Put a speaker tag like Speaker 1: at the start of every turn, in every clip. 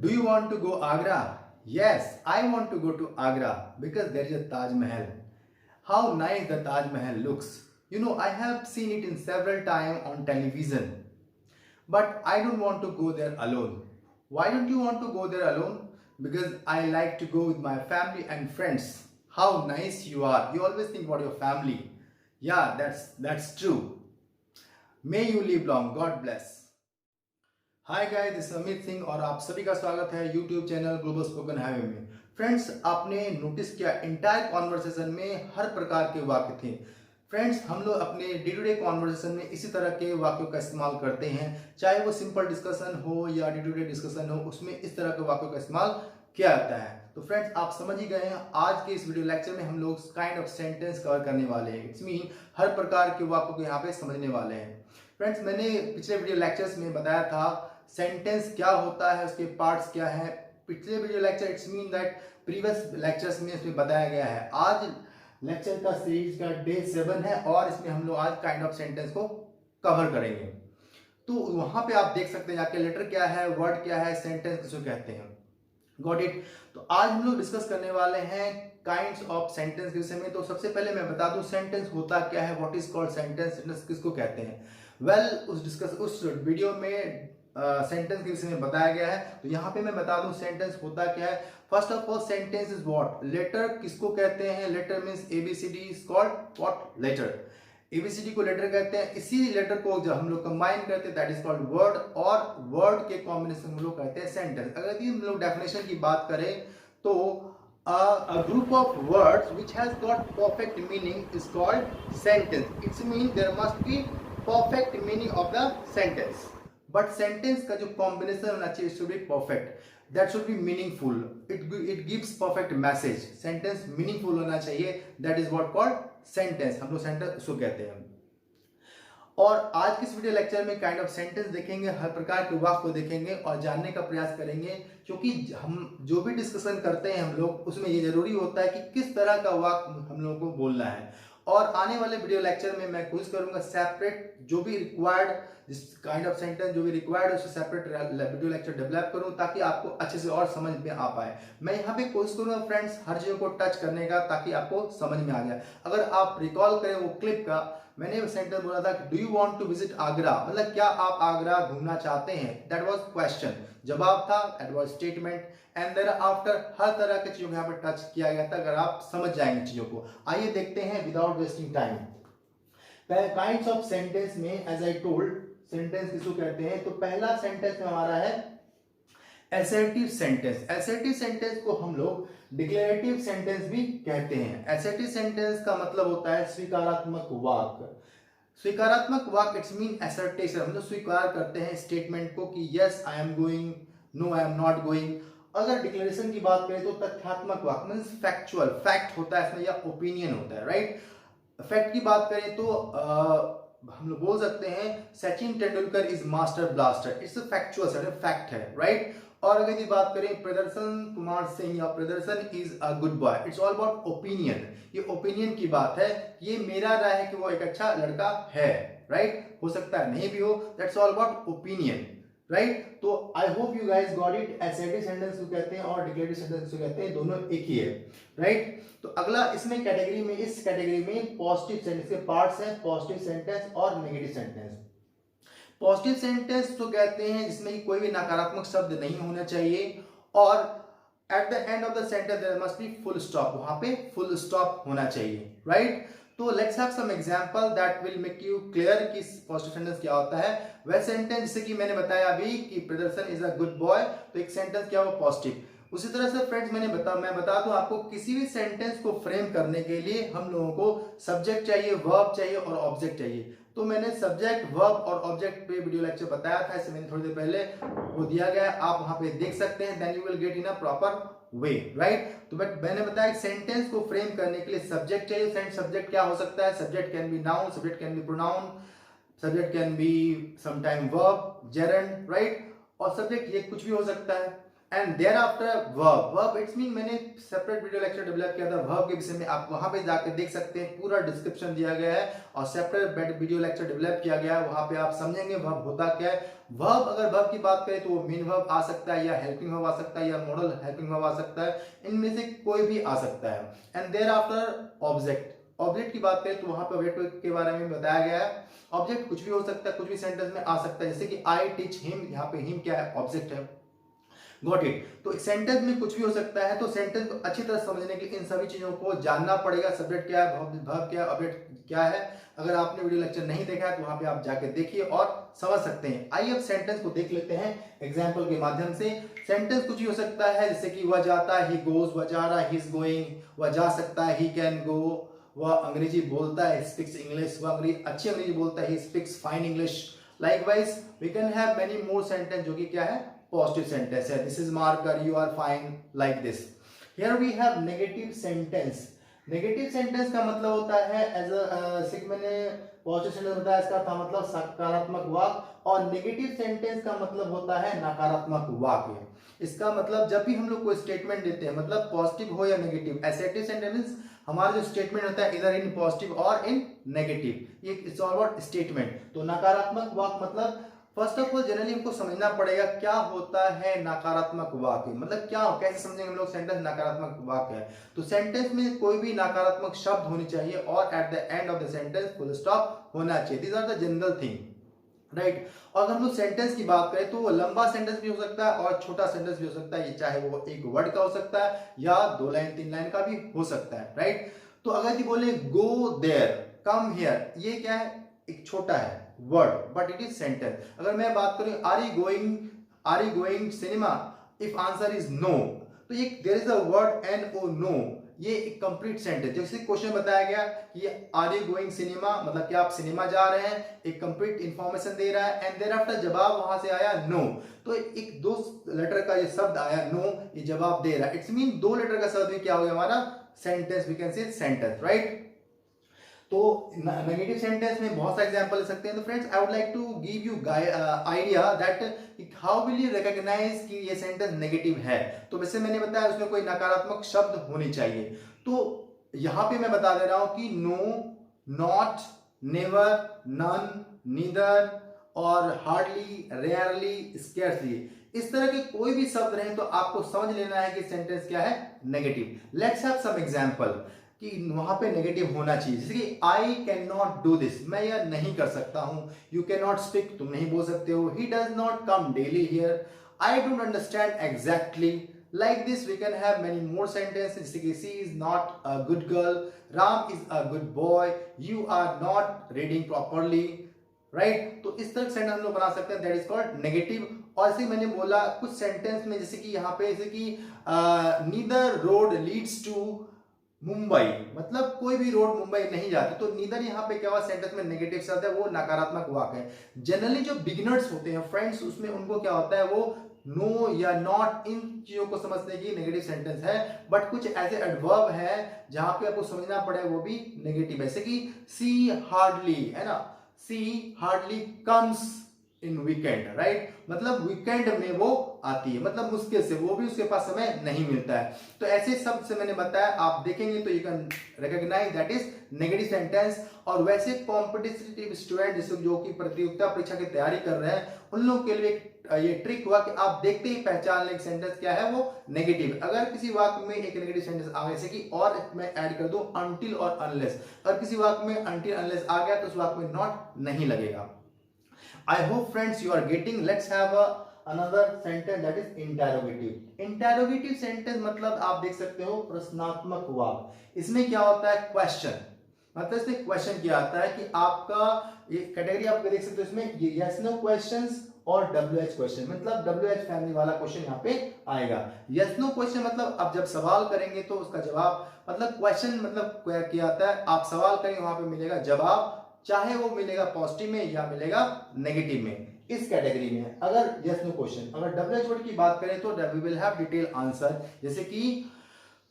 Speaker 1: Do you want to go Agra? Yes, I want to go to Agra because there is a Taj Mahal. How nice the Taj Mahal looks. You know, I have seen it in several times on television. But I don't want to go there alone. Why don't you want to go there alone? Because I like to go with my family and friends. How nice you are. You always think about your family. Yeah, that's true. May you live long. God bless. Hi guys, this Amit Singh और आप सभी का स्वागत है YouTube channel global spoken highway में। Friends, आपने notice किया entire conversation में हर प्रकार के वाक्य थे। फ्रेंड्स, हम लोग अपने डे टू डे कॉन्वर्सेशन में इसी तरह के वाक्यों का इस्तेमाल करते हैं, चाहे वो सिंपल डिस्कशन हो या डे टू डे डिस्कशन हो, उसमें इस तरह के वाक्यों का इस्तेमाल किया जाता है। तो फ्रेंड्स, आप समझ ही गए हैं, आज के इस वीडियो लेक्चर में हम लोग काइंड ऑफ सेंटेंस कवर करने वाले हैं। इट्स मीन हर प्रकार के वाक्यों को यहाँ पे समझने वाले हैं। फ्रेंड्स, मैंने पिछले वीडियो लेक्चर्स में बताया था सेंटेंस क्या होता है, उसके पार्ट्स क्या है। पिछले video lecture it's mean that previous lectures में इसमें बताया गया है। आज लेक्चर का सीरीज का डे 7 है और इसमें हम लोग आज काइंड ऑफ सेंटेंस को कवर करेंगे। तो वहां पे आप देख सकते हैं आपके लेटर क्या है, वर्ड क्या है, सेंटेंस किसको कहते हैं। Got it. तो आज हम लोग डिस्कस करने वाले हैं काइंड्स ऑफ सेंटेंस के विषय में। तो सबसे पहले मैं बता दूं सेंटेंस होता क्या है, what is called sentence, sentence किसको कहते हैं। उस वीडियो में सेंटेंस के विषय में बताया गया है। तो यहाँ पे मैं बता दूं सेंटेंस होता क्या है। First of all, sentence is what. Letter किसको कहते हैं, letter means A B C D is called what, letter. A B C D को लेटर कहते हैं। इसी लेटर को जब हम लोग कंबाइन करते हैं दैट इज कॉल्ड वर्ड, और वर्ड के कॉम्बिनेशन हम लोग कहते हैं सेंटेंस। अगर हम लोग डेफिनेशन की बात करें तो a group of words which has got perfect meaning is called sentence. It means there must be perfect meaning of the sentence. But sentence का जो कॉम्बिनेशन होना चाहिए should be perfect, that should be meaningful, it gives perfect message. Sentence meaningful होना चाहिए, that is what called sentence. हम लोग sentence उसको कहते हैं। और आज के इस वीडियो लेक्चर में काइंड ऑफ सेंटेंस देखेंगे, हर प्रकार के वाक्य को देखेंगे और जानने का प्रयास करेंगे, क्योंकि हम जो भी डिस्कशन करते हैं हम लोग उसमें ये जरूरी होता है कि किस तरह का वाक्य हम लोगों को बोलना है। और आने वाले वीडियो लेक्चर में मैं कोशिश करूंगा सेपरेट जो भी रिक्वायर्ड, जिस काइंड ऑफ सेंटेंस जो भी रिक्वायर्ड है उससे सेपरेट वीडियो लेक्चर डेवलप करूं ताकि आपको अच्छे से और समझ में आ पाए। मैं यहाँ पे कोशिश करूंगा फ्रेंड्स हर चीजों को टच करने का ताकि आपको समझ में आ जाए। अगर आप रिकॉल करें वो क्लिप का, मैंने सेंटेंस बोला था do you want to visit Agra, मतलब क्या आप आगरा घूमना चाहते हैं, दैट वाज क्वेश्चन। जवाब था that was statement. And thereafter हर तरह के चीजों को यहाँ पर टच किया गया था, अगर आप समझ जाएंगे चीजों को। आइए देखते हैं without wasting time. Kinds of sentence में एज आई टोल्ड सेंटेंस किसको कहते हैं। तो पहला सेंटेंस में हमारा है एसर्टिव सेंटेंस। एसर्टिव सेंटेंस को हम लोग डिक्लेरेटिव सेंटेंस भी कहते हैं। एसर्टिव सेंटेंस का मतलब होता है स्वीकारात्मक वाक्य। स्वीकारात्मक वाक्य इट्स मीन एसर्टेशन, मतलब स्वीकार करते हैं स्टेटमेंट को कि yes I am going, no I am not going. अगर डिक्लेरेशन की बात करें तो तथ्यात्मक वाक्य मींस फैक्चुअल, फैक्ट होता है इसमें या ओपिनियन होता है, राइट। फैक्ट की बात करें तो हम लोग बोल सकते हैं Sachin Tendulkar is master blaster, it's factual, fact है, राइट। और अगर ये बात करें प्रदर्शन कुमार सिंह या प्रदर्शन is a good boy, it's all about opinion. ये ओपिनियन की बात है, ये मेरा राय है कि वो एक अच्छा लड़का है, राइट। हो सकता है नहीं भी हो, that's all about opinion, right. तो I hope you guys got it. Assertive sentence को कहते हैं और डिक्लेरेटिव सेंटेंस को कहते हैं, दोनों एक ही है, राइट। तो अगला इसमें कैटेगरी में, इस कैटेगरी में पॉजिटिव सेंटेंस के पार्ट्स हैं, पॉजिटिव सेंटेंस और नेगेटिव सेंटेंस। पॉजिटिव सेंटेंस तो कहते हैं जिसमें कोई भी नकारात्मक शब्द नहीं होना चाहिए और at the end of the sentence there must be full stop, वहां पे फुल स्टॉप होना चाहिए, राइट। तो let's have some example that will make you clear कि पॉजिटिव सेंटेंस क्या होता है। वह सेंटेंस जैसे कि मैंने बताया अभी कि प्रदर्शन इज अ गुड बॉय, तो एक सेंटेंस क्या हो, पॉजिटिव। उसी तरह से फ्रेंड्स मैं बता दूं आपको, किसी भी सेंटेंस को फ्रेम करने के लिए हम लोगों को सब्जेक्ट चाहिए, वर्ब चाहिए और ऑब्जेक्ट चाहिए। तो मैंने सब्जेक्ट, वर्ब और ऑब्जेक्ट पे वीडियो लेक्चर बताया था, इसे मैंने थोड़ी देर पहले वो दिया गया है, आप वहां पे देख सकते हैं। Then you will get in a proper way, right. तो बट मैंने बताया सेंटेंस को फ्रेम करने के लिए सब्जेक्ट चाहिए। सब्जेक्ट क्या हो सकता है, subject can be noun, subject can be pronoun, subject can be sometime verb, gerund, right. और सब्जेक्ट ये कुछ भी हो सकता है। And thereafter verb it's mean मैंने सेपरेट वीडियो लेक्चर डेवलप किया था वर्ब के विषय में, आप वहां पे जाके देख सकते हैं, पूरा डिस्क्रिप्शन दिया गया है और सेपरेट वीडियो लेक्चर डेवलप किया गया है, वहां पे आप समझेंगे वर्ब होता क्या है। वर्ब, अगर वर्ब की बात करें तो वो मेन वर्ब आ सकता है, या हेल्पिंग वर्ब आ सकता है, या मॉडल हेल्पिंग वर्ब आ सकता है, इनमें से कोई भी आ सकता है। And thereafter object, object की बात करें तो वहां पे ऑब्जेक्ट के बारे में बताया गया है। ऑब्जेक्ट कुछ भी हो सकता है, कुछ भी सेंटेंस में आ सकता है, जैसे कि आई टीच हिम, यहाँ पे हिम क्या है, ऑब्जेक्ट है। Got it. तो सेंटेंस में कुछ भी हो सकता है, तो सेंटेंस को अच्छी तरह समझने के लिए इन सभी चीजों को जानना पड़ेगा। सब्जेक्ट क्या है, वर्ब क्या है, ऑब्जेक्ट क्या है। अगर आपने वीडियो लेक्चर नहीं देखा है तो वहां पे आप जाके देखिए और समझ सकते हैं। आइए अब सेंटेंस को देख लेते हैं एग्जाम्पल के माध्यम से। सेंटेंस कुछ भी हो सकता है, जैसे कि वह जाता है, ही गोज, वह जा रहा है, ही इज गोइंग, वह जा सकता है, ही कैन गो, वह अंग्रेजी बोलता है, स्पीक्स इंग्लिश, वह अच्छी अंग्रेजी बोलता है, he speaks fine English. Likewise we can have many more sentence जो कि क्या है, पॉजिटिव सेंटेंस है। This is marker, you are fine, like this. Here we have negative sentence. Negative sentence का मतलब होता है एज अ मैंने पॉजिटिव सेंटेंस बताया, इसका था मतलब सकारात्मक वाक्य, और नेगेटिव सेंटेंस का मतलब होता है नकारात्मक वाक्य। इसका मतलब जब भी हम लोग कोई स्टेटमेंट देते हैं, मतलब पॉजिटिव हो या नेगेटिव, एसर्टिव सेंटेंस हमारा जो स्टेटमेंट होता है इधर इन पॉजिटिव और इन नेगेटिव, ये इट्स ऑल अबाउट स्टेटमेंट। तो नकारात्मक वाक्य मतलब फर्स्ट ऑफ ऑल जनरली हमको समझना पड़ेगा क्या होता है नकारात्मक वाक्य, मतलब क्या, कैसे समझेंगे हम लोग सेंटेंस नकारात्मक वाक्य है। तो सेंटेंस में कोई भी नकारात्मक शब्द होनी चाहिए और at the end of the sentence full stop होना चाहिए। These are the general thing, right. और अगर हम लोग सेंटेंस की बात करें तो वो लंबा सेंटेंस भी हो सकता है और छोटा सेंटेंस भी हो सकता है, चाहे वो एक वर्ड का हो सकता है या 2 लाइन 3 लाइन का भी हो सकता है, राइट। तो अगर कि बोले गो देयर, कम हियर, ये क्या है, एक छोटा है word but it is sentence. अगर मैं बात करूं are you going cinema, if answer is no, तो ये there is a word N O no, ये एक कंप्लीट सेंटेंस। जैसे क्वेश्चन बताया गया कि आर यू गोइंग सिनेमा, मतलब कि आप सिनेमा जा रहे हैं, एक कंप्लीट इंफॉर्मेशन दे रहा है। एंड देयर आफ्टर जवाब वहां से आया नो, तो एक 2 लेटर का ये शब्द आया नो, ये जवाब दे रहा है। इट्स मीन 2 लेटर का शब्द भी क्या हो गया हमारा, sentence, we can say sentence, right. तो नेगेटिव सेंटेंस में बहुत सारे एग्जांपल ले सकते हैं। तो friends I would like to give you idea that how will you recognise कि ये सेंटेंस नेगेटिव है। तो वैसे मैंने बताया उसमें कोई नकारात्मक शब्द होनी चाहिए। तो यहां पे मैं बता दे रहा हूं कि no, not, never, none, neither और हार्डली, रेयरली, स्केर्सली, इस तरह के कोई भी शब्द रहे तो आपको समझ लेना है कि सेंटेंस क्या है, negative. Let's have some example कि वहां पे नेगेटिव होना चाहिए, जैसे कि I can not do this, मैं यह नहीं कर सकता हूं। यू कैन नॉट स्पीक, तुम नहीं बोल सकते हो। He does not come daily here, I don't understand exactly. Like this we can have many more sentences, जैसे कि she is not a good girl, Ram is a good boy, you are not reading properly, right. तो इस तरह sentence हम लोग बना सकते हैं, दैट इज कॉल्ड नेगेटिव। और ऐसे मैंने बोला कुछ सेंटेंस में, जैसे कि यहाँ पे जैसे कि neither road leads to Mumbai, मतलब कोई भी रोड मुंबई नहीं जाती, तो नीदर यहाँ पे क्या हुआ, सेंटेंस में नेगेटिव शब्द है, वो नकारात्मक वाक्य है। जनरली जो बिगिनर्स होते हैं फ्रेंड्स, उसमें उनको क्या होता है, वो नो या नॉट, इन चीजों को समझने की नेगेटिव सेंटेंस है। बट कुछ ऐसे एडवर्ब है जहां पे आपको समझना पड़े, वो भी नेगेटिव है, जैसे कि सी हार्डली, है ना, she hardly comes in weekend, right, मतलब वीकेंड में वो आती है, मतलब मुश्किल से, वो भी उसके पास समय नहीं मिलता है। तो ऐसे शब्द से मैंने बताया, आप देखेंगे तो you can recognise that is negative sentence. और वैसे कॉम्पिटिटिव स्टूडेंट जैसे जो कि प्रतियोगिता परीक्षा की तैयारी कर रहे हैं, उन लोगों के लिए ये ट्रिक हुआ कि आप देखते ही पहचान लें सेंटेंस क्या है, वो नेगेटिव। अगर किसी वाक्य में एक नेगेटिव सेंटेंस आ गया, जैसे कि और मैं ऐड कर दूं अनटिल और अनलेस, अगर किसी वाक्य में अनटिल अनलेस आ गया तो उस वाक्य में नॉट नहीं लगेगा। I hope friends you are getting. Let's have another sentence that is interrogative. Interrogative sentence मतलब आप देख सकते हो प्रश्नात्मक वाक्य। इसमें क्या होता है, क्वेश्चन, मतलब इसमें क्वेश्चन क्या आता है कि आपका ये कैटेगरी आप देख सकते हो, इसमें यस नो क्वेश्चंस और WH क्वेश्चन, मतलब WH फैमिली वाला क्वेश्चन यहाँ पे आएगा। यस नो क्वेश्चन मतलब आप जब सवाल करेंगे तो उसका जवाब, मतलब क्वेश्चन मतलब क्या आता है, आप सवाल करेंगे वहां पे मिलेगा जवाब, चाहे वो मिलेगा पॉजिटिव में या मिलेगा नेगेटिव में, इस कैटेगरी में अगर यस नो क्वेश्चन। अगर WH वर्ड की बात करें तो we will have detail answer, जैसे कि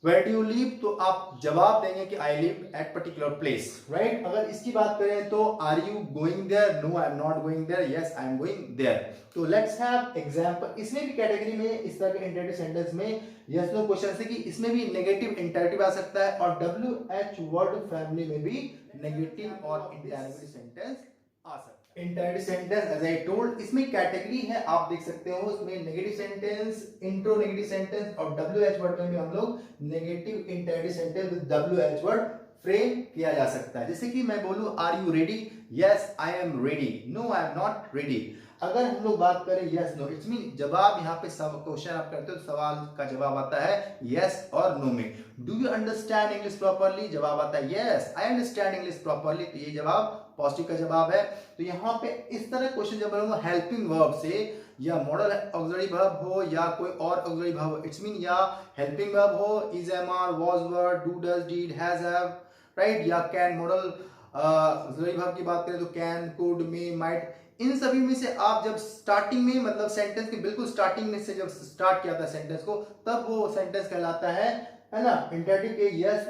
Speaker 1: Where do you live? तो आप जवाब देंगे कि I live at particular place, right? अगर इसकी बात करें तो Are you going there? No, I am not going there. Yes, I am going there. तो let's have example. इसमें भी कैटेगरी में इस तरह के इंटरेटिव सेंटेंस में yes no क्वेश्चन है कि इसमें भी नेगेटिव इंटरेटिव आ सकता है और WH वर्ड फैमिली में भी नेगेटिव और इंटरेटिव सेंटेंस आ सकता है। Interrogative sentence as I told इसमें कैटेगरी है, आप देख सकते हो इसमें negative sentence, intro negative sentence और WH वर्ड में भी हम लोग negative interrogative sentence with WH word frame किया जा सकता है। जैसे कि मैं बोलूं are you ready? Yes I am ready. No I am not ready. अगर हम लोग बात करें यस नो, इट्स मीन जवाब यहाँ पे क्वेश्चन आप करते हो तो सवाल का जवाब आता है यस और नो में। Do you understand English properly? जवाब आता है yes I understand English properly, तो ये जवाब पॉजिटिव का जवाब है। तो यहाँ पे इस तरह क्वेश्चन जब बनूंगा हेल्पिंग वर्ब से या मॉडल ऑक्सिलरी वर्ब हो या कोई और ऑक्सिलरी वर्ब हो, इट्स मीन या हेल्पिंग वर्ब हो is am are was were do does did has have, right, या कैन मॉडल ऑक्सिलरी वर्ब की बात करें तो कैन कुड मे माइट, इन सभी में से आप जब स्टार्टिंग में मतलब सेंटेंस के बिल्कुल स्टार्टिंग में से जब स्टार्ट किया था सेंटेंस को तब वो सेंटेंस कहलाता है ना इंटरेटिव के यस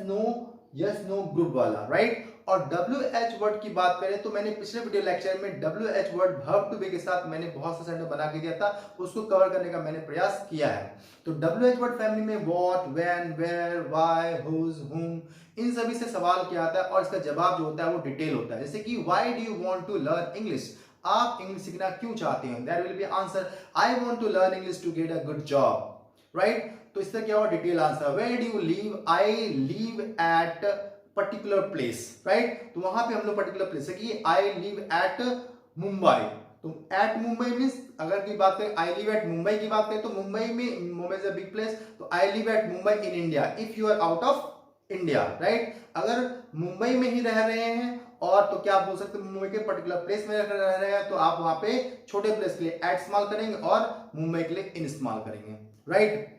Speaker 1: नो ग्रुप वाला, राइट। और WH वर्ड की बात करें तो मैंने पिछले वीडियो लेक्चर में WH word verb to be के साथ मैंने बहुत सा सेंटेंस बना के दिया था, उसको कवर करने का मैंने प्रयास किया है। तो WH वर्ड फैमिली में what, when, where, why, whose, whom, इन सभी से सवाल किया आता है और इसका जवाब जो होता है वो डिटेल होता है। जैसे कि why do you want to learn English? आप इंग्लिश सीखना क्यों चाहते हैं? There will be answer I want to learn English to get a good job, right. तो इससे क्या हुआ detail answer. Where do you live? I live at particular place, right. तो वहां पे हम लोग पर्टिकुलर प्लेस है कि आई लिव एट मुंबई, तो एट मुंबई मींस अगर की बात करें आई लिव एट मुंबई की बात करें तो मुंबई में Mumbai is a big place, तो I live at Mumbai in India if you are out of India, right. अगर मुंबई में ही रह रहे हैं और तो क्या आप बोल सकते हैं मुंबई के पर्टिकुलर प्लेस में रह रहे हैं तो आप वहां पे छोटे प्लेस के लिए एट इस्तेमाल करेंगे और मुंबई के लिए इन इस्तेमाल करेंगे, राइट।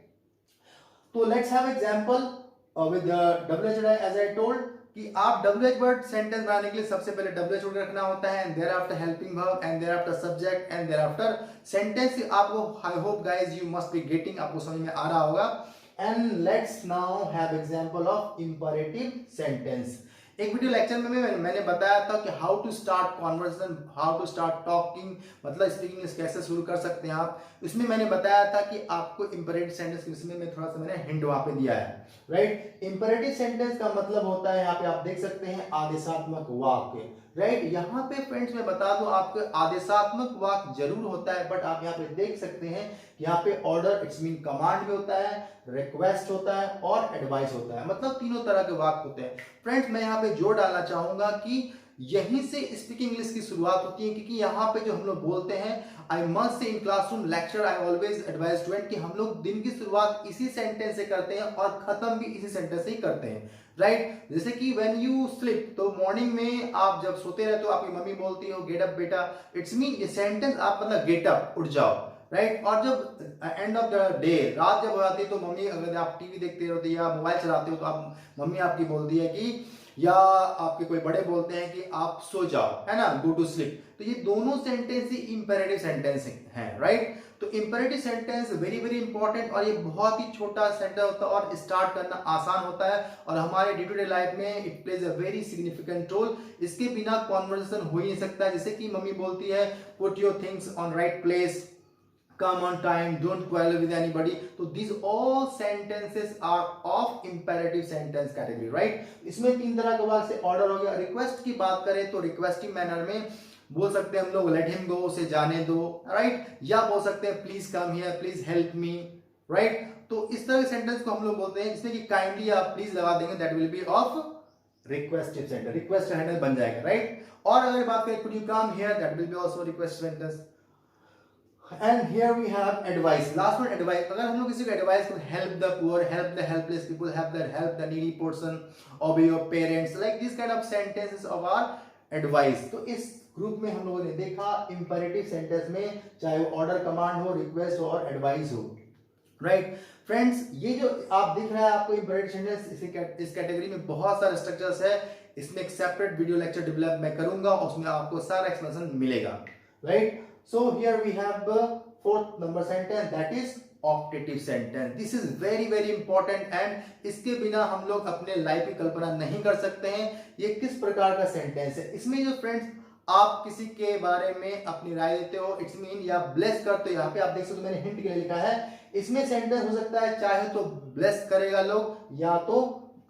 Speaker 1: तो let's have example with WH as I told कि आप WH वर्ड सेंटेंस बनाने के लिए सबसे पहले WH वर्ड रखना होता है and thereafter helping verb and thereafter subject and thereafter sentence. आपको I hope guys you must be getting, आपको समझ में आ रहा होगा। And let's now have example of imperative sentence. एक वीडियो लेक्चर में मैंने बताया था कि how to start conversation, how to start talking, मतलब स्पीकिंग कैसे शुरू कर सकते हैं आप। इसमें मैंने बताया था कि आपको इंपरेटिव सेंटेंस के विषय में थोड़ा सा मैंने हिंट वहां पे दिया है, राइट। इंपरेटिव सेंटेंस का मतलब होता है यहाँ पे आप देख सकते हैं आदेशात्मक वाक्य, राइट। यहाँ पे फ्रेंड्स मैं बता दूं आपको आदेशात्मक वाक्य जरूर होता है बट आप यहाँ पे देख सकते हैं यहाँ पे ऑर्डर इट्स मीन कमांड भी होता है, रिक्वेस्ट होता है और एडवाइस होता है, मतलब तीनों तरह के वाक्य होते हैं। फ्रेंड्स मैं यहाँ पे जोर डालना चाहूंगा कि यहीं से स्पीकिंग इंग्लिश की शुरुआत होती है, क्योंकि यहाँ पे जो हम लोग बोलते हैं I must say in classroom lecture I always advise student कि हम लोग दिन की शुरुआत इसी सेंटेंस से करते हैं और खत्म भी इसी सेंटेंस से ही करते हैं, राइट। जैसे कि व्हेन यू स्लीप, तो मॉर्निंग में आप जब सोते रहते हो आपकी मम्मी बोलती हो गेट अप बेटा, इट्स मीन ये सेंटेंस आप मतलब गेट अप, उठ जाओ, राइट। और जब एंड ऑफ द डे रात जब हो जाती है तो मम्मी, अगर आप टीवी देखते होते या मोबाइल चलाते हो तो आप मम्मी आपकी बोलती है कि या आपके कोई बड़े बोलते हैं कि आप सो जाओ, है ना, गो टू स्लीप। तो ये दोनों सेंटेंस ही इंपेरेटिव सेंटेंस हैं, राइट। तो imperative sentence very very important और ये बहुत ही छोटा सेंटेंस होता है और स्टार्ट करना आसान होता है और हमारे डे टू डे लाइफ में it plays a very significant role. इसके बिना कॉन्वर्सेशन हो ही नहीं सकता। जैसे कि मम्मी बोलती है put your things on right place, come on time, don't quarrel with anybody. So these all sentences are of imperative sentence category, right? इसमें तीन तरह के वाक्य से ऑर्डर हो गया। रिक्वेस्ट की बात करें तो रिक्वेस्टिंग मैनर में बोल सकते हैं हम लोग लेट हिम गो, उसे जाने दो, राइट। या बोल सकते हैं please come here, please help me, right. तो इस तरह के सेंटेंस को हम लोग बोलते हैं जिसमें कि काइंडली आप प्लीज लगा देंगे, that will be of requestive sentence, request sentence बन जाएगा, राइट। और अगर बात करें could you come here, that will be also request sentence. And here we have advice. Last one advice. अगर हम लोग किसी को advice को help the poor, help the helpless people, help the needy person, obey your parents, like this kind of sentences of our advice. तो इस group में हम लोगों ने देखा imperative sentence में चाहे वो order, command हो, request हो और advice हो, right? फ्रेंड्स ये जो आप दिख रहा है आपको imperative sentence, इस कैटेगरी में बहुत सारे स्ट्रक्चर्स है। इसमें एक सेपरेट वीडियो लेक्चर डेवलप मैं करूंगा, उसमें आपको सारा एक्सप्लेनेशन मिलेगा, right. So here we have the fourth number sentence, that is optative sentence. This is very very important and इसके बिना हम लोग अपने लाइफ की कल्पना नहीं कर सकते हैं। ये किस प्रकार का सेंटेंस है, इसमें जो फ्रेंड्स आप किसी के बारे में अपनी राय देते हो, इट्स मीन या ब्लेस करते हो। यहाँ पे आप देख सकते हो मैंने हिंट के लिए लिखा है, इसमें सेंटेंस हो सकता है चाहे तो ब्लेस करेगा लोग या तो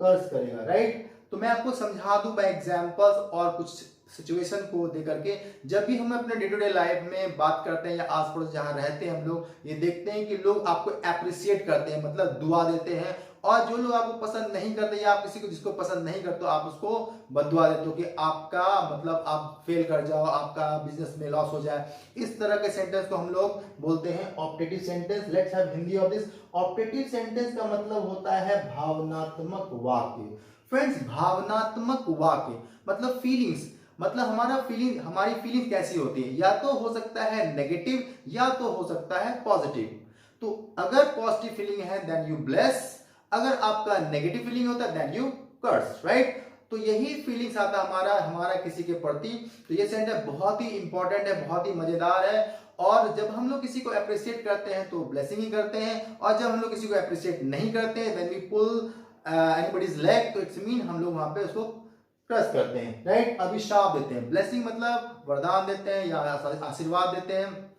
Speaker 1: कर्स करेगा, राइट। तो मैं आपको समझा दूं बाय एग्जांपल्स और कुछ सिचुएशन को दे करके। जब भी हम अपने डे टू डे लाइफ में बात करते हैं या आस पड़ोस जहां रहते हैं हम लोग ये देखते हैं कि लोग आपको अप्रिशिएट करते हैं, मतलब दुआ देते हैं, और जो लोग आपको पसंद नहीं करते या आप किसी को जिसको पसंद नहीं करते आप उसको बददुआ देते हो कि आपका मतलब आप फेल कर जाओ, आपका बिजनेस में लॉस हो जाए। इस तरह के सेंटेंस को हम लोग बोलते हैं optative sentence. Let's have Hindi of this. Optative sentence का मतलब होता है भावनात्मक वाक्य। फ्रेंड्स भावनात्मक वाक्य मतलब फीलिंग्स, मतलब हमारी फीलिंग कैसी होती है, या तो हो सकता है नेगेटिव या तो हो सकता है पॉजिटिव। तो अगर पॉजिटिव फीलिंग है देन यू ब्लेस, अगर आपका नेगेटिव फीलिंग होता है देन यू कर्स, राइट। तो यही फीलिंग्स आता है हमारा किसी के प्रति। तो ये सेंटेंस बहुत ही इंपॉर्टेंट है, बहुत ही मजेदार है। और जब हम लोग किसी को अप्रिशिएट करते हैं तो ब्लेसिंग ही करते हैं, और जब हम लोग किसी को अप्रिशिएट नहीं करते हैं when we pull anybody's leg, तो इट्स मीन हम लोग वहां पे उसको क्रश करते हैं, राइट। अभिशाप देते हैं। ब्लेसिंग मतलब वरदान देते हैं या आशीर्वाद देते हैं,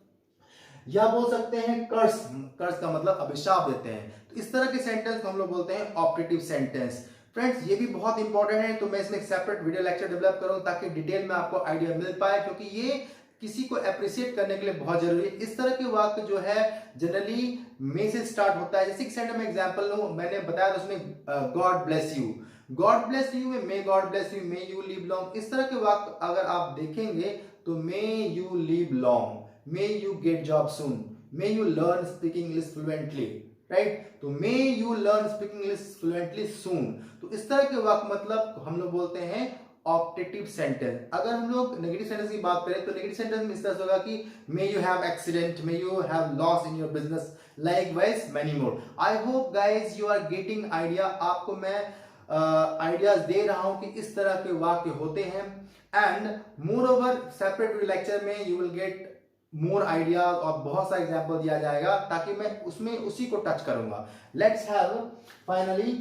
Speaker 1: या बोल सकते हैं कर्स, कर्स का मतलब अभिशाप देते हैं। तो इस तरह के सेंटेंस को हम लोग बोलते हैं ऑप्टेटिव सेंटेंस। फ्रेंड्स ये भी बहुत इंपॉर्टेंट है, तो मैं इसमें एक सेपरेट वीडियो लेक्चर डेवलप करूं ताकि डिटेल में आपको आइडिया मिल पाए, क्योंकि ये किसी को अप्रिशिएट करने के लिए बहुत जरूरी है। इस तरह के वाक्य जो है जनरली मे से स्टार्ट होता है। जैसे सेंटेंस में एग्जांपल लूं, मैंने बताया था उसमें God bless you, God bless you में may God bless you, may you live long, इस तरह के वाक्य अगर आप देखेंगे तो may you live long, may you get job soon, may you learn speaking English fluently, right. तो may you learn speaking English fluently soon. तो इस तरह के वाक्य मतलब हम लोग बोलते हैं ऑप्टेटिव सेंटेंस। अगर हम लोग नेगेटिव सेंटेंस की बात करें तो नेगेटिव सेंटेंस में इस तरह से होगा कि may you have accident, may you have loss in your business, likewise many more. I hope guys you are getting idea. आपको मैं आइडियाज दे रहा हूं कि इस तरह के वाक्य होते हैं। And moreover separate lecture में you will get more ideas और बहुत सारे एग्जाम्पल दिया जाएगा ताकि मैं उसमें उसी को टच करूंगा। Let's have finally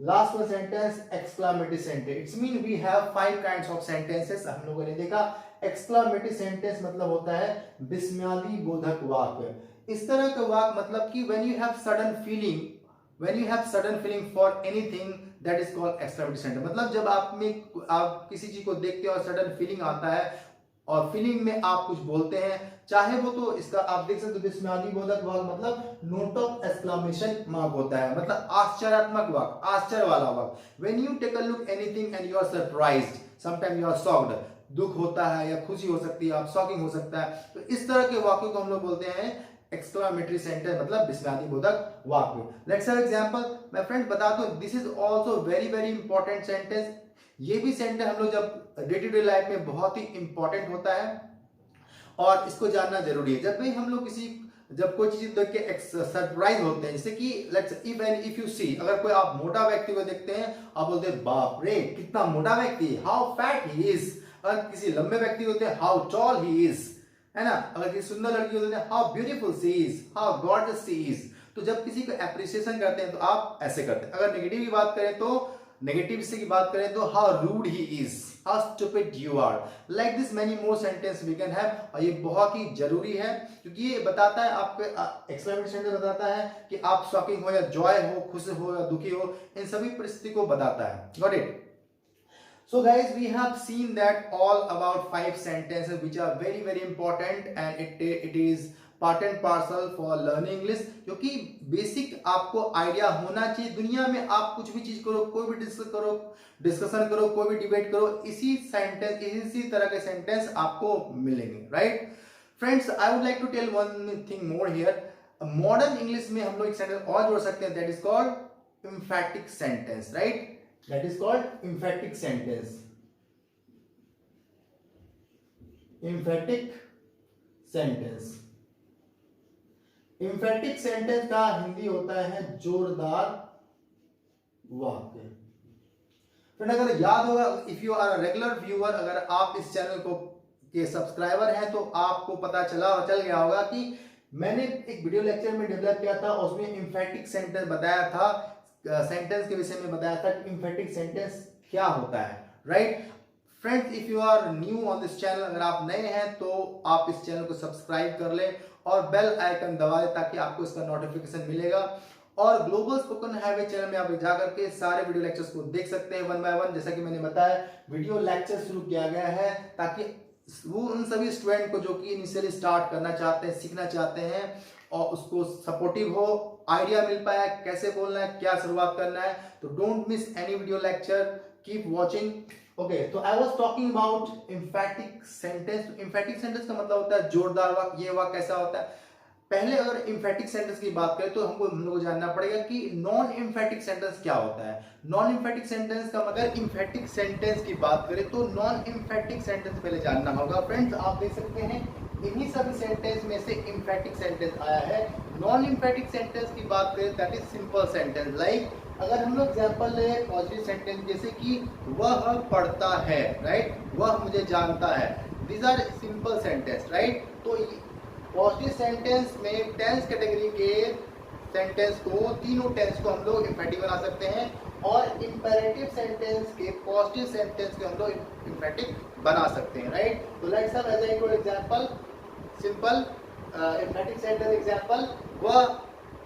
Speaker 1: last one sentence exclamatory sentence. It's mean we have 5 kinds of sentences. हम लोगों ने देखा एक्सक्लामेटरी सेंटेंस मतलब होता है विस्मयादि बोधक वाक्य। इस तरह का वाक्य मतलब कि when you have sudden feeling, when you have sudden feeling for anything that is called exclamatory sentence. मतलब जब आप किसी चीज को देखते हो और सडन फीलिंग आता है और फीलिंग में आप कुछ बोलते हैं, चाहे वो तो इसका आप देख सकते हो विस्मयादि बोधक वाक्य मतलब नोट ऑफ एक्सक्लेमेशन मार्क होता है, मतलब आश्चर्यात्मक वाक्य, आश्चर्य वाला वाक्य। When you take a look anything and you are surprised, sometime you are shocked, दुख होता है या खुशी हो सकती है, आप शॉकिंग हो सकता है। तो इस तरह के वाक्यों को हम लोग बोलते हैं एक्सक्लेमेटरी सेंटेंस मतलब विस्मयादि बोधक वाक्य। Let's have example. मैं फ्रेंड्स बता दूं this is also very very important sentence. ये भी सेंटेंस हम लोग जब डे टू डे लाइफ में बहुत ही इंपॉर्टेंट होता है और इसको जानना जरूरी है। जब भी हम लोग जब कोई चीज देख के सरप्राइज होते हैं, जैसे कि लेट्स इफ यू सी, अगर कोई आप मोटा व्यक्ति को देखते हैं आप बोलते हैं बाप रे कितना मोटा व्यक्ति, हाउ फैट ही इज। अगर किसी लंबे व्यक्ति होते हैं हाउ टॉल ही इज, है ना। अगर किसी सुंदर लड़की होते हैं how beautiful she is, how gorgeous she is. तो जब किसी को एप्रिसिएशन करते हैं तो आप ऐसे करते हैं। अगर नेगेटिव की बात करें तो नेगेटिव से की बात करें तो how rude he is, how stupid you are, like this many more sentence we can have. और ये बहुत ही जरूरी है क्योंकि ये बताता है आपके एक्सक्लेमेटरी सेंटेंस बताता है कि आप शॉकिंग हो या जॉय हो, खुश हो या दुखी हो, इन सभी परिस्थिति को बताता है। Got it? So guys, we have seen that all about 5 sentences which are very very important and it is part and parcel for learning English. क्योंकि बेसिक आपको आइडिया होना चाहिए। दुनिया में आप कुछ भी चीज करो, कोई भी डिस्कशन करो, कोई भी डिबेट करो, इसी तरह के सेंटेंस आपको मिलेंगे, right friends. I would like to tell one thing more here. Modern English में हम लोग एक सेंटेंस और जोड़ सकते हैं, that is called emphatic sentence, right. That is called emphatic sentence. Emphatic sentence, emphatic sentence का हिंदी होता है जोरदार वाक्य। फ्रेंड अगर याद होगा, if you are regular viewer, अगर आप इस चैनल को के सब्सक्राइबर हैं तो आपको पता चल गया होगा कि मैंने एक वीडियो लेक्चर में डेवलप किया था, उसमें एम्फेटिक सेंटेंस बताया था, सेंटेंस के विषय में बताया था कि एम्फेटिक सेंटेंस क्या होता है, right. Friends, if you are new on this channel, अगर आप नए हैं तो आप इस चैनल को सब्सक्राइब कर लें और बेल आइकन दबा दें ताकि आपको इसका नोटिफिकेशन मिलेगा। और ग्लोबल स्पोकन हाईवे चैनल में आप जा करके सारे वीडियो लेक्चर्स को देख सकते हैं वन बाय वन। जैसा कि मैंने बताया, वीडियो लेक्चर शुरू किया गया है ताकि वो उन सभी स्टूडेंट को जो कि इनिशियली स्टार्ट करना चाहते हैं, सीखना चाहते हैं, और उसको सपोर्टिव हो, आइडिया मिल पाए कैसे बोलना है, क्या शुरुआत करना है। तो don't miss any video lecture, keep watching. Okay, तो I was talking about emphatic sentence. तो एम्फेटिक सेंटेंस का मतलब होता है जोरदार वाक्य। ये वाक्य कैसा होता है? पहले अगर एम्फेटिक सेंटेंस की बात करें तो हम लोग को जानना पड़ेगा कि नॉन एम्फेटिक सेंटेंस क्या होता है। नॉन एम्फेटिक सेंटेंस का मतलब, एम्फेटिक सेंटेंस की बात करें तो नॉन एम्फेटिक सेंटेंस पहले जानना होगा। फ्रेंड्स, आप देख सकते हैं इन्हीं सभी सेंटेंस में से एम्फेटिक सेंटेंस आया है। नॉन एम्फेटिक सेंटेंस की बात करें that is simple sentence. Like अगर हम लोग एग्जांपल ले पॉजिटिव सेंटेंस, जैसे कि वह पढ़ता है, राइट, वह मुझे जानता है, these are simple sentence, right. तो पॉजिटिव सेंटेंस में टेंस कैटेगरी के सेंटेंस को, तीनों टेंस को हम लोग एम्फेटिक बना सकते हैं, और इंपेरेटिव सेंटेंस के पॉजिटिव सेंटेंस के हम लोग एम्फेटिक बना सकते हैं, राइट। तो let's have as a example simple emphatic sentence example, वह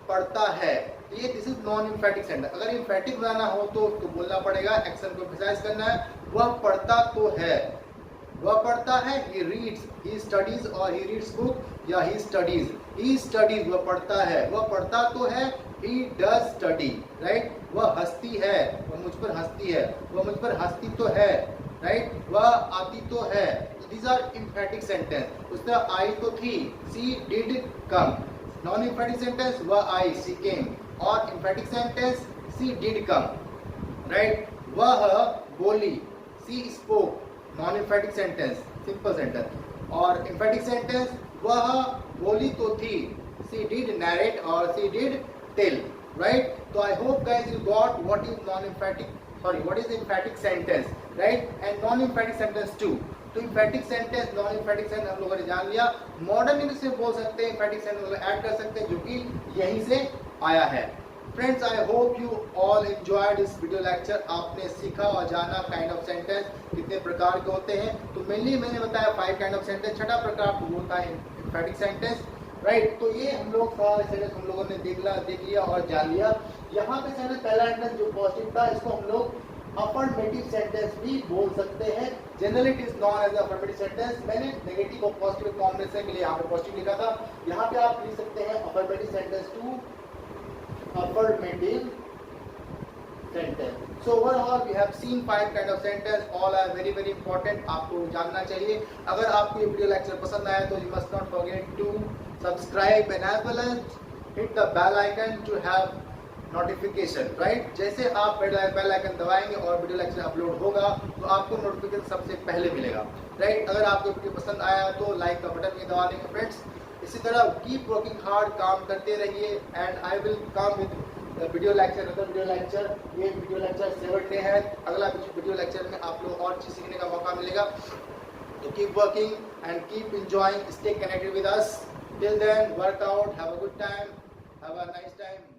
Speaker 1: पढ़ता है। ये this is non emphatic sentence. अगर एम्फेटिक बनाना हो तो बोलना पड़ेगा, एक्शन को एम्फसाइज करना है। वह पढ़ता तो है, वह पढ़ता है, he reads, he studies, और he reads book, या he studies, वह पढ़ता है, वह पढ़ता तो है, he does study, right। वह हंसती है, वह मुझ पर हंसती है, वह मुझ पर हंसती तो है, right। वह आती तो है। These are emphatic sentence। उस तरह आई तो थी, she did come। Non emphatic sentence, वह आई, she came। और emphatic sentence, she did come, right। वह बोली, she spoke। Non emphatic sentence, simple sentence. और एम्फेटिक सेंटेंस, वह बोली तो थी, शी डिड नैरेट और शी डिड टेल, राइट। तो I hope guys you got what is non emphatic, sorry what is emphatic sentence, right, and non emphatic sentence too. तो emphatic sentence, non emphatic sentence हम लोगों ने जान लिया। Modern English में बोल सकते हैं, एम्फेटिक सेंटेंस ऐड कर सकते हैं, जो कि यहीं से आया है। Friends, I hope you all enjoyed this video lecture. आपने सीखा और जाना काइंड ऑफ सेंटेंस कितने प्रकार के होते हैं। तो मेनली मैंने बताया 5 काइंड ऑफ सेंटेंस। छठा प्रकार तो होता है एम्फेटिक सेंटेंस, राइट। तो ये हम लोग सारे सेंटेंस हम लोगों ने देख लिया और जान लिया। यहाँ पे सेंटेंस पहला सेंटेंस जो पॉजिटिव था, इसको हम लोग अफर्मेटिव सेंटेंस भी बोल सकते हैं। Generally it is non as affirmative sentence. मैंने नेगेटिव और पॉजिटिव कॉम्बिनेशन के लिए यहाँ पे पॉजिटिव लिखा था, यहाँ पे आप लिख सकते हैं affirmative sentence to affirmative sentence. So overall we have seen 5 kind of sentence. All are very very important, आपको जानना चाहिए। अगर आपको ये वीडियो लेक्चर पसंद आया तो you must not forget to subscribe and as well as hit the bell icon to have notification, right। जैसे आप बेल आइकन दबाएंगे और वीडियो लेक्चर अपलोड होगा तो आपको नोटिफिकेशन सबसे पहले मिलेगा, राइट। अगर आपको वीडियो पसंद आया तो लाइक का बटन भी दबा देंगे। फ्रेंड्स, इसी तरह कीप वर्किंग हार्ड, काम करते रहिए, and I will come with video lecture, other video lecture. ये वीडियो लेक्चर 7 डे है। अगला वीडियो लेक्चर में आप लोग और चीज सीखने का मौका मिलेगा। तो keep working and keep enjoying, stay connected with us. Till then, work out, have a good time, have a nice time.